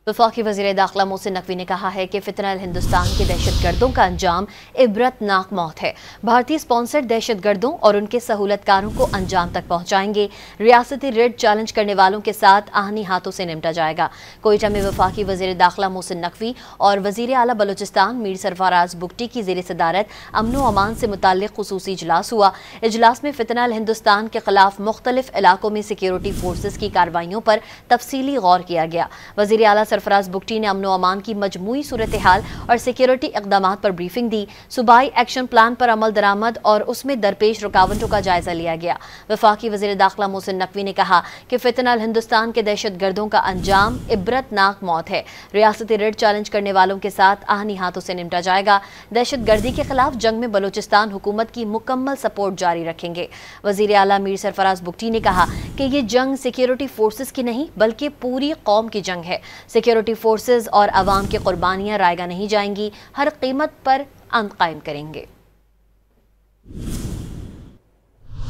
वफाकी वज़ीर दाखिला मोहसिन नकवी ने कहा है कि फितना हिंदुस्तान के दहशतगर्दों का अंजाम इबरतनाक मौत है। भारतीय स्पॉन्सर्ड दहशतगर्दों और उनके सहूलतकारों को अंजाम तक पहुंचाएंगे। रियासती रिट चैलेंज करने वालों के साथ आहनी हाथों से निपटा जाएगा। कोयटा में वफाकी वज़ीर दाखिला मोहसिन नकवी और वज़ीर आला बलूचिस्तान मीर सरफराज बुगटी की ज़ेर सदारत अमन व अमान से मुताल्लिक़ खुसूसी इजलास हुआ। इजलास में फितना हिंदुस्तान के खिलाफ मुख्तलिफ इलाकों में सिक्योरिटी फोर्सेज की कार्रवाइयों पर तफसीली गौर किया गया। वज़ीर आला सरफराज बुगटी ने अमन व अमान की मजमूई सूरत हाल और सिक्योरिटी इक़दामात पर ब्रीफिंग दी। सूबाई एक्शन प्लान पर अमल दरामद और उसमें दरपेश रुकावटों का जायजा लिया गया। वफाकी वज़ीर दाखिला मोहसिन नकवी ने कहा कि फितना हिंदुस्तान के दहशतगर्दों का अंजाम इबरतनाक मौत है। रियासती रिट चैलेंज करने वालों के साथ आहनी हाथों से निपटा जाएगा। दहशतगर्दी के खिलाफ जंग में बलूचिस्तान हुकूमत की मुकम्मल सपोर्ट जारी रखेंगे। वज़ीर आला मीर सरफराज बुगटी ने कहा कि ये जंग सिक्योरिटी फोर्सेज की नहीं बल्कि पूरी कौम की जंग है। सिक्योरिटी फोर्सेज और अवाम की कुर्बानियां रायगा नहीं जाएंगी। हर कीमत पर अमन कायम करेंगे।